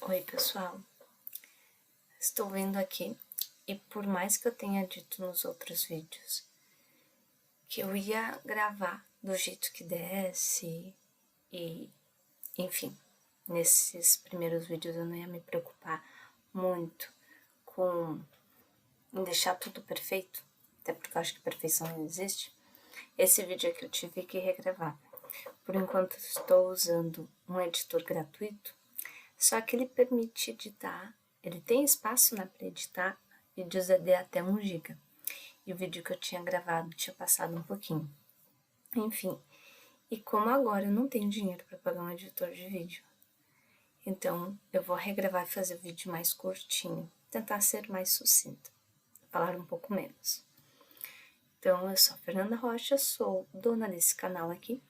Oi, pessoal. Estou vendo aqui e por mais que eu tenha dito nos outros vídeos que eu ia gravar do jeito que desse e, enfim, nesses primeiros vídeos eu não ia me preocupar muito em deixar tudo perfeito, até porque eu acho que perfeição não existe. Esse vídeo aqui eu tive que regravar. Por enquanto estou usando um editor gratuito, só que ele permite editar, ele tem espaço para editar vídeos de até 1 GB. E o vídeo que eu tinha gravado tinha passado um pouquinho. Enfim, e como agora eu não tenho dinheiro para pagar um editor de vídeo, então eu vou regravar e fazer o vídeo mais curtinho, tentar ser mais sucinta, falar um pouco menos. Então, eu sou a Fernanda Rocha, sou dona desse canal aqui,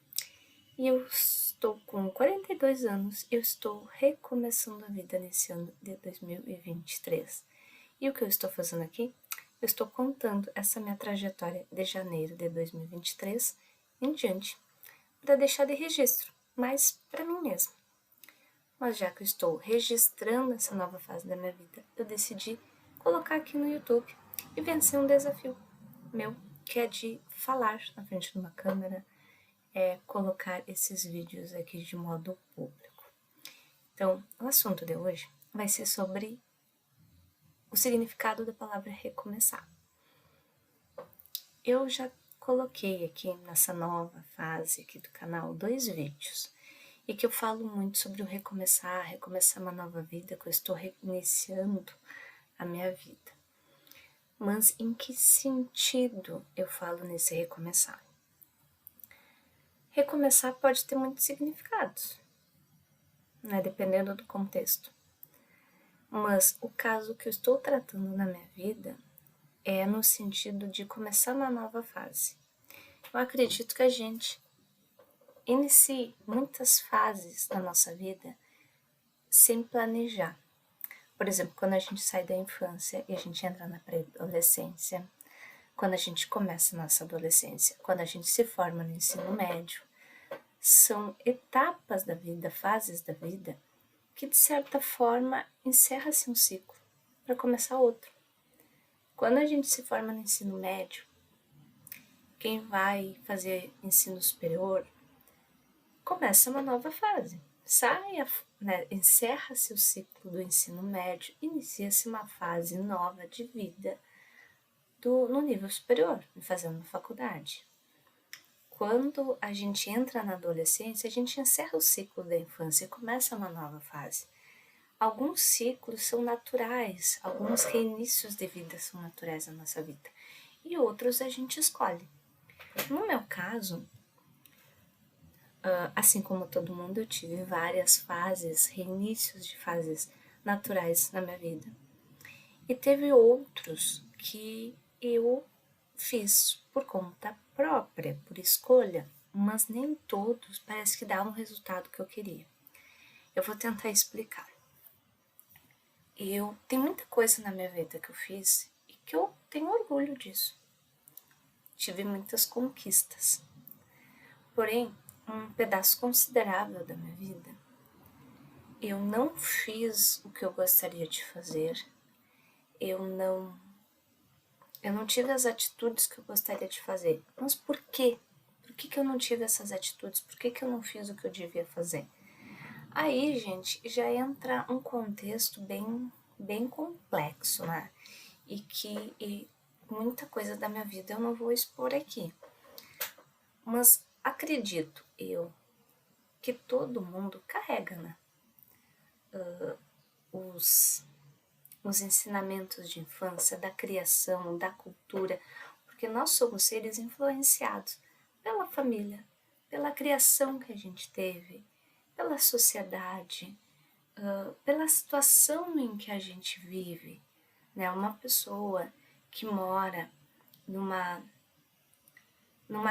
e eu estou com 42 anos e eu estou recomeçando a vida nesse ano de 2023. E o que eu estou fazendo aqui? Eu estou contando essa minha trajetória de janeiro de 2023 em diante, para deixar de registro, mas para mim mesma. Mas já que eu estou registrando essa nova fase da minha vida, eu decidi colocar aqui no YouTube e vencer um desafio meu, que é de falar na frente de uma câmera, colocar esses vídeos aqui de modo público. Então, o assunto de hoje vai ser sobre o significado da palavra recomeçar. Eu já coloquei aqui nessa nova fase aqui do canal 2 vídeos e que eu falo muito sobre o recomeçar uma nova vida, que eu estou reiniciando a minha vida. Mas em que sentido eu falo nesse recomeçar? Recomeçar pode ter muitos significados, né, dependendo do contexto. Mas o caso que eu estou tratando na minha vida é no sentido de começar uma nova fase. Eu acredito que a gente inicie muitas fases da nossa vida sem planejar. Por exemplo, quando a gente sai da infância e a gente entra na pré-adolescência, quando a gente começa a nossa adolescência, quando a gente se forma no ensino médio, são etapas da vida, fases da vida, que de certa forma encerra-se um ciclo para começar outro. Quando a gente se forma no ensino médio, quem vai fazer ensino superior começa uma nova fase. Encerra-se o ciclo do ensino médio, inicia-se uma fase nova de vida no nível superior, fazendo faculdade. Quando a gente entra na adolescência, a gente encerra o ciclo da infância e começa uma nova fase. Alguns ciclos são naturais, alguns reinícios de vida são naturais na nossa vida, e outros a gente escolhe. No meu caso, assim como todo mundo, eu tive várias fases, reinícios de fases naturais na minha vida. E teve outros que eu fiz por conta própria, por escolha, mas nem todos parece que davam o resultado que eu queria. Eu vou tentar explicar. Tem muita coisa na minha vida que eu fiz e que eu tenho orgulho disso. Tive muitas conquistas. Porém, um pedaço considerável da minha vida, eu não fiz o que eu gostaria de fazer. Eu não tive as atitudes que eu gostaria de fazer. Mas por quê? Por que eu não tive essas atitudes? Por que eu não fiz o que eu devia fazer? Aí, gente, já entra um contexto bem complexo, né? E muita coisa da minha vida eu não vou expor aqui. Mas acredito eu que todo mundo carrega, né? Os ensinamentos de infância, da criação, da cultura, porque nós somos seres influenciados pela família, pela criação que a gente teve, pela sociedade, pela situação em que a gente vive, né? Uma pessoa que mora numa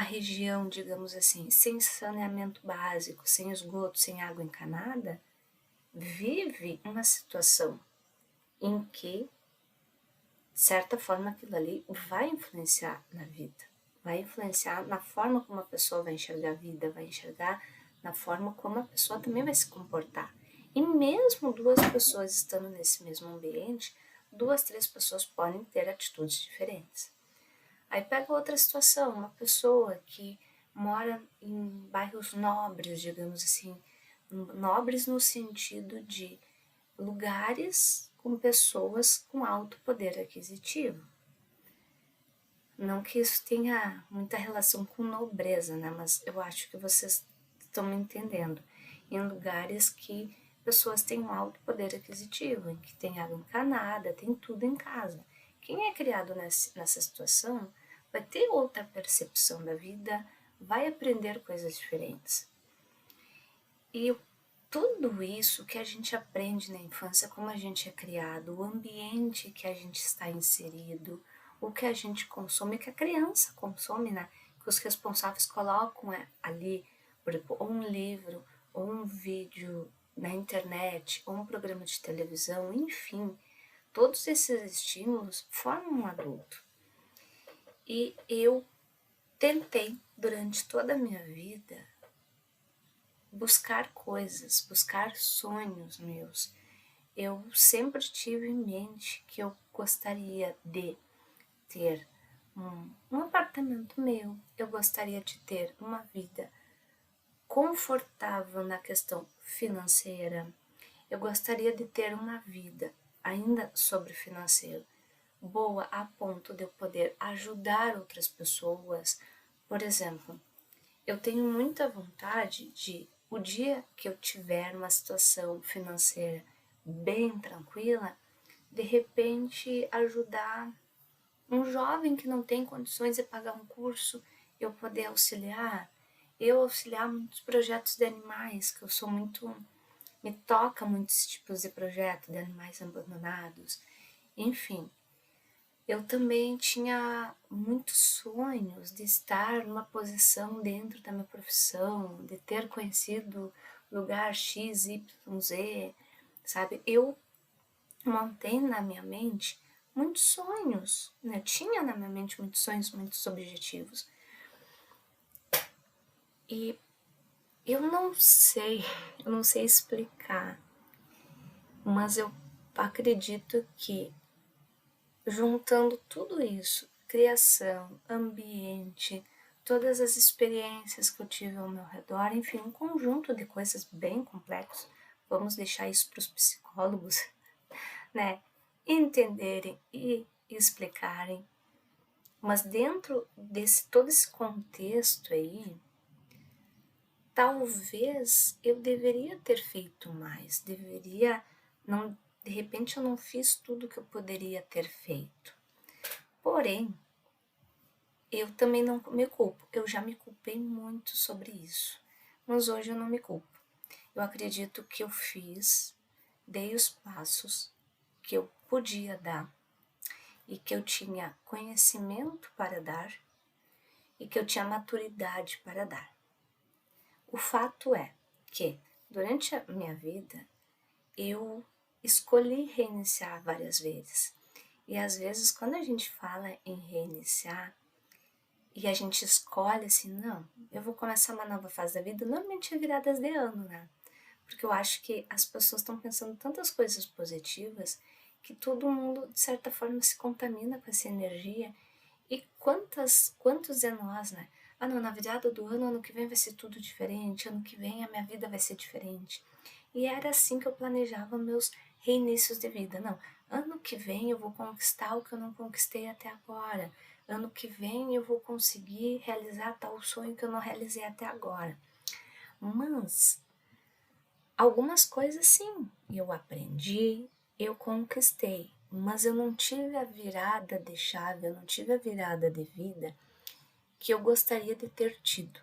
região, digamos assim, sem saneamento básico, sem esgoto, sem água encanada, vive uma situação em que, de certa forma, aquilo ali vai influenciar na vida, vai influenciar na forma como a pessoa vai enxergar a vida, vai enxergar na forma como a pessoa também vai se comportar. E mesmo duas pessoas estando nesse mesmo ambiente, duas, três pessoas podem ter atitudes diferentes. Aí pega outra situação, uma pessoa que mora em bairros nobres, digamos assim, nobres no sentido de lugares com pessoas com alto poder aquisitivo. Não que isso tenha muita relação com nobreza, né? Mas eu acho que vocês estão me entendendo. Em lugares que pessoas têm um alto poder aquisitivo, em que tem água encanada, tem tudo em casa. Quem é criado nessa situação vai ter outra percepção da vida, vai aprender coisas diferentes. E tudo isso que a gente aprende na infância, como a gente é criado, o ambiente que a gente está inserido, o que a gente consome, que a criança consome, né? Que os responsáveis colocam ali, por exemplo, ou um livro, ou um vídeo na internet, ou um programa de televisão, enfim, todos esses estímulos formam um adulto. E eu tentei, durante toda a minha vida, buscar coisas, buscar sonhos meus. Eu sempre tive em mente que eu gostaria de ter um apartamento meu, eu gostaria de ter uma vida confortável na questão financeira, eu gostaria de ter uma vida ainda sobre financeiro boa a ponto de eu poder ajudar outras pessoas. Por exemplo, eu tenho muita vontade de, o dia que eu tiver uma situação financeira bem tranquila, de repente ajudar um jovem que não tem condições de pagar um curso, eu poder auxiliar, eu auxiliar muitos projetos de animais, que eu sou muito, me toca muitos tipos de projeto de animais abandonados, enfim. Eu também tinha muitos sonhos de estar numa posição dentro da minha profissão, de ter conhecido lugar X, Y, Z, sabe? Eu montei na minha mente muitos sonhos, né? Tinha na minha mente muitos sonhos, muitos objetivos. E eu não sei explicar, mas eu acredito que juntando tudo isso, criação, ambiente, todas as experiências que eu tive ao meu redor, enfim, um conjunto de coisas bem complexos, vamos deixar isso para os psicólogos, né, entenderem e explicarem, mas dentro desse todo esse contexto aí, talvez eu deveria ter feito mais, não, de repente eu não fiz tudo que eu poderia ter feito. Porém, eu também não me culpo, eu já me culpei muito sobre isso, mas hoje eu não me culpo. Eu acredito que eu dei os passos que eu podia dar e que eu tinha conhecimento para dar e que eu tinha maturidade para dar. O fato é que, durante a minha vida, eu escolhi reiniciar várias vezes. E às vezes, quando a gente fala em reiniciar, e a gente escolhe assim, não, eu vou começar uma nova fase da vida, normalmente é viradas de ano, né? Porque eu acho que as pessoas estão pensando tantas coisas positivas que todo mundo, de certa forma, se contamina com essa energia. E quantos de nós, né? Ah, não, na virada do ano, ano que vem vai ser tudo diferente, ano que vem a minha vida vai ser diferente. E era assim que eu planejava meus reinícios de vida. Não, ano que vem eu vou conquistar o que eu não conquistei até agora. Ano que vem eu vou conseguir realizar tal sonho que eu não realizei até agora. Mas algumas coisas sim, eu aprendi, eu conquistei, mas eu não tive a virada de chave, eu não tive a virada de vida que eu gostaria de ter tido.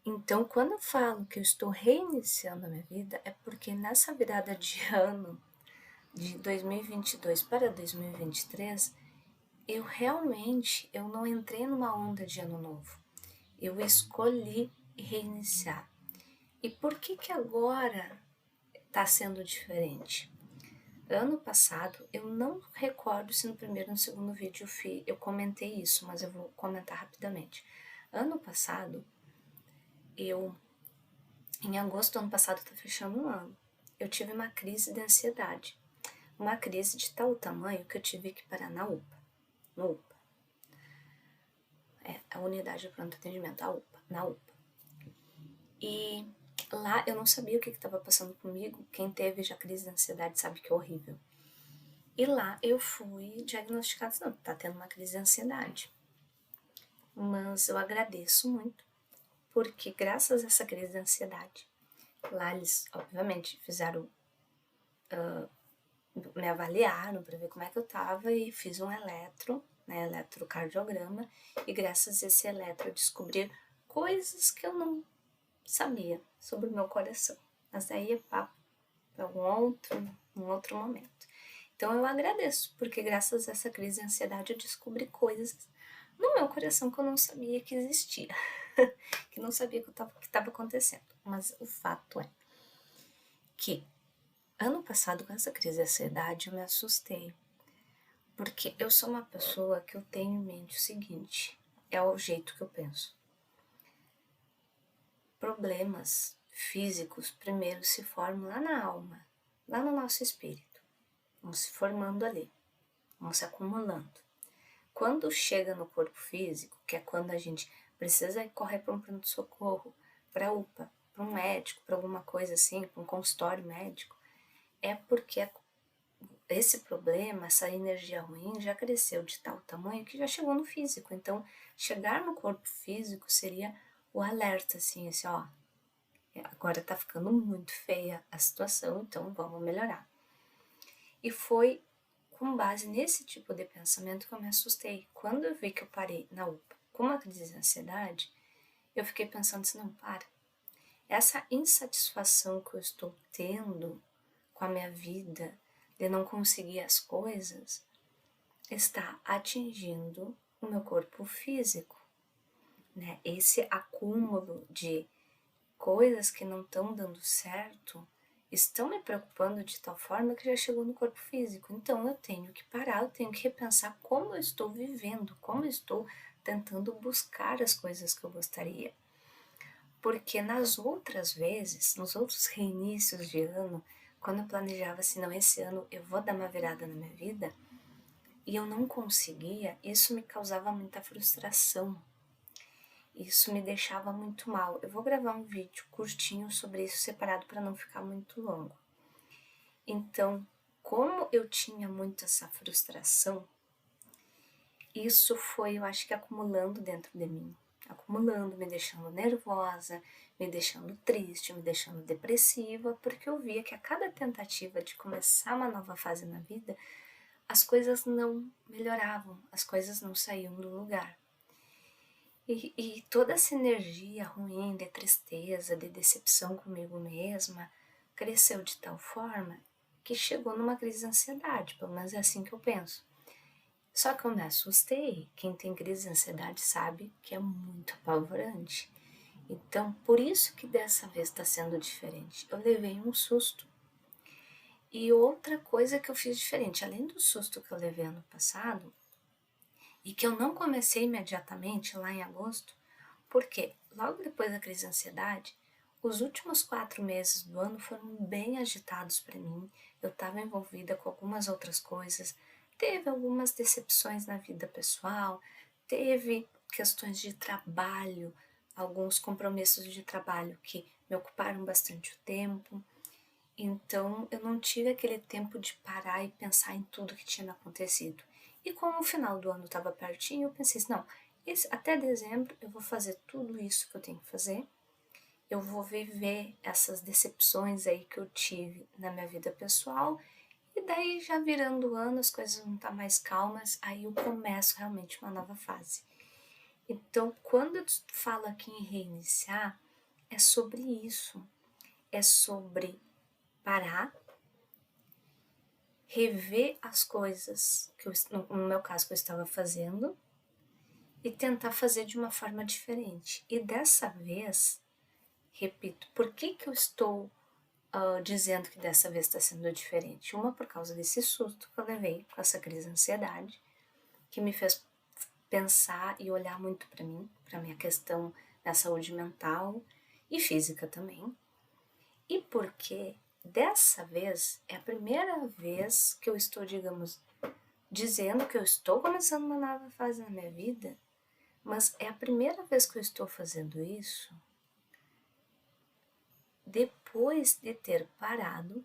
Então, quando eu falo que eu estou reiniciando a minha vida, é porque nessa virada de ano, de 2022 para 2023, eu não entrei numa onda de ano novo. Eu escolhi reiniciar. E por que agora está sendo diferente? Ano passado, eu não recordo se no primeiro ou no segundo vídeo eu comentei isso, mas eu vou comentar rapidamente. Ano passado, eu Em agosto do ano passado, tá fechando um ano, eu tive uma crise de ansiedade. Uma crise de tal tamanho que eu tive que parar na UPA. No UPA. A unidade de pronto atendimento, a UPA, na UPA. E lá eu não sabia o que estava passando comigo. Quem teve já crise de ansiedade sabe que é horrível. E lá eu fui diagnosticada, não, tá tendo uma crise de ansiedade. Mas eu agradeço muito, porque graças a essa crise de ansiedade, lá eles, obviamente, fizeram, me avaliaram para ver como é que eu tava e fiz um eletrocardiograma, e graças a esse eletro eu descobri coisas que eu não sabia sobre o meu coração. Mas aí é papo para um outro momento. Então eu agradeço, porque graças a essa crise de ansiedade eu descobri coisas no meu coração que eu não sabia que existia, que não sabia que estava acontecendo. Mas o fato é que ano passado, com essa crise de ansiedade, eu me assustei, porque eu sou uma pessoa que eu tenho em mente o seguinte, é o jeito que eu penso. Problemas físicos primeiro se formam lá na alma, lá no nosso espírito, vão se formando ali, vão se acumulando. Quando chega no corpo físico, que é quando a gente precisa correr para um pronto-socorro, para a UPA, para um médico, para alguma coisa assim, para um consultório médico, é porque esse problema, essa energia ruim já cresceu de tal tamanho que já chegou no físico. Então, chegar no corpo físico seria o alerta, assim, ó, agora tá ficando muito feia a situação, então vamos melhorar. E foi com base nesse tipo de pensamento que eu me assustei. Quando eu vi que eu parei na UPA com uma crise de ansiedade, eu fiquei pensando assim, não, para. Essa insatisfação que eu estou tendo com a minha vida, de não conseguir as coisas, está atingindo o meu corpo físico, né? Esse acúmulo de coisas que não estão dando certo estão me preocupando de tal forma que já chegou no corpo físico. Então eu tenho que parar, eu tenho que repensar como eu estou vivendo, como eu estou tentando buscar as coisas que eu gostaria. Porque nas outras vezes, nos outros reinícios de ano, quando eu planejava assim, não, esse ano eu vou dar uma virada na minha vida, e eu não conseguia, isso me causava muita frustração. Isso me deixava muito mal. Eu vou gravar um vídeo curtinho sobre isso, separado para não ficar muito longo. Então, como eu tinha muito essa frustração, isso foi, eu acho que acumulando dentro de mim. Acumulando, me deixando nervosa, me deixando triste, me deixando depressiva, porque eu via que a cada tentativa de começar uma nova fase na vida, as coisas não melhoravam, as coisas não saíam do lugar. E toda essa energia ruim, de tristeza, de decepção comigo mesma, cresceu de tal forma que chegou numa crise de ansiedade, pelo menos é assim que eu penso. Só que eu me assustei. Quem tem crise de ansiedade sabe que é muito apavorante. Então, por isso que dessa vez está sendo diferente. Eu levei um susto. E outra coisa que eu fiz diferente, além do susto que eu levei ano passado, e que eu não comecei imediatamente lá em agosto, porque logo depois da crise de ansiedade, os últimos 4 meses do ano foram bem agitados para mim. Eu estava envolvida com algumas outras coisas, teve algumas decepções na vida pessoal, teve questões de trabalho, alguns compromissos de trabalho que me ocuparam bastante o tempo. Então eu não tive aquele tempo de parar e pensar em tudo que tinha me acontecido. E como o final do ano estava pertinho, eu pensei assim, não, até dezembro eu vou fazer tudo isso que eu tenho que fazer, eu vou viver essas decepções aí que eu tive na minha vida pessoal, e daí já virando o ano, as coisas não estão mais calmas, aí eu começo realmente uma nova fase. Então, quando eu falo aqui em reiniciar, é sobre isso, é sobre parar, rever as coisas que no meu caso que eu estava fazendo e tentar fazer de uma forma diferente. E dessa vez, repito, por que eu estou dizendo que dessa vez está sendo diferente? Uma, por causa desse susto que eu levei com essa crise de ansiedade, que me fez pensar e olhar muito para mim, para minha questão da saúde mental e física também. E porque dessa vez é a primeira vez que eu estou, digamos, dizendo que eu estou começando uma nova fase na minha vida, mas é a primeira vez que eu estou fazendo isso depois de ter parado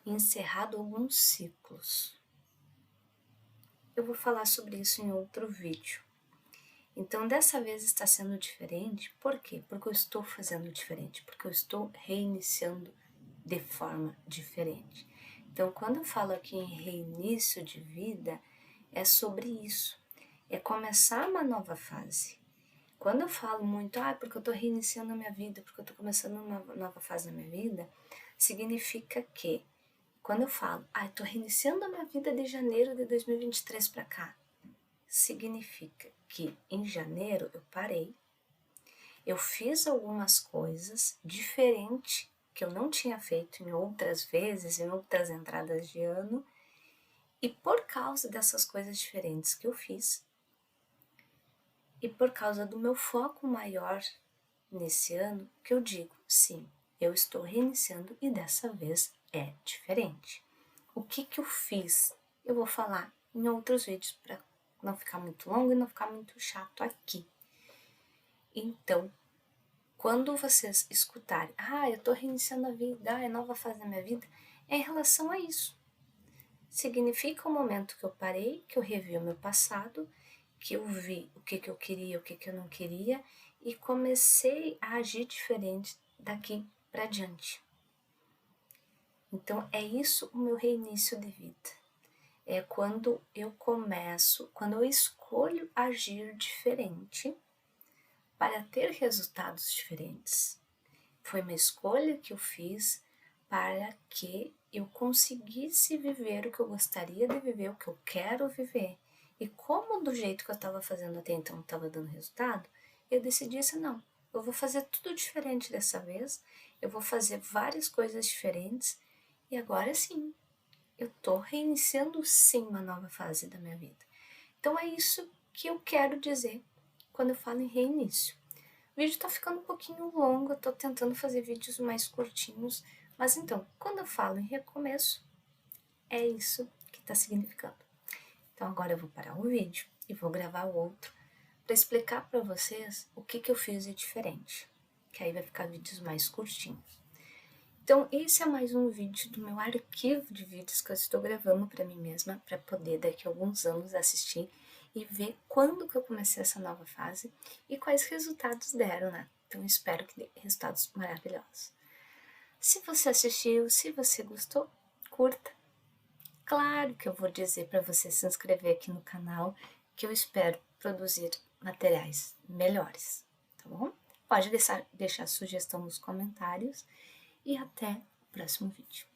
e encerrado alguns ciclos. Eu vou falar sobre isso em outro vídeo. Então, dessa vez está sendo diferente. Por quê? Porque eu estou fazendo diferente, porque eu estou reiniciando de forma diferente. Então, quando eu falo aqui em reinício de vida, é sobre isso. É começar uma nova fase. Quando eu falo muito, porque eu estou reiniciando a minha vida, porque eu estou começando uma nova fase na minha vida, significa que, quando eu falo, estou reiniciando a minha vida de janeiro de 2023 para cá, significa que em janeiro eu parei, eu fiz algumas coisas diferentes que eu não tinha feito em outras vezes, em outras entradas de ano, e por causa dessas coisas diferentes que eu fiz, e por causa do meu foco maior nesse ano, que eu digo, sim, eu estou reiniciando e dessa vez é diferente. O que eu fiz? Eu vou falar em outros vídeos para não ficar muito longo e não ficar muito chato aqui. Então, quando vocês escutarem, eu estou reiniciando a vida, é nova fase da minha vida, é em relação a isso. Significa o momento que eu parei, que eu revi o meu passado, que eu vi o que eu queria, o que eu não queria e comecei a agir diferente daqui para diante. Então, é isso o meu reinício de vida. É quando eu começo, quando eu escolho agir diferente para ter resultados diferentes. Foi uma escolha que eu fiz para que eu conseguisse viver o que eu gostaria de viver, o que eu quero viver. E como do jeito que eu estava fazendo até então estava dando resultado, eu decidi assim, não, eu vou fazer tudo diferente dessa vez, eu vou fazer várias coisas diferentes e agora sim, eu estou reiniciando sim uma nova fase da minha vida. Então é isso que eu quero dizer quando eu falo em reinício. O vídeo tá ficando um pouquinho longo, eu tô tentando fazer vídeos mais curtinhos, mas então, quando eu falo em recomeço, é isso que tá significando. Então agora eu vou parar o vídeo e vou gravar o outro para explicar para vocês o que eu fiz de diferente, que aí vai ficar vídeos mais curtinhos. Então esse é mais um vídeo do meu arquivo de vídeos que eu estou gravando para mim mesma, para poder daqui a alguns anos assistir e ver quando que eu comecei essa nova fase e quais resultados deram, né? Então espero que dê resultados maravilhosos. Se você assistiu, se você gostou, curta. Claro que eu vou dizer para você se inscrever aqui no canal, que eu espero produzir materiais melhores, tá bom? Pode deixar sugestão nos comentários e até o próximo vídeo.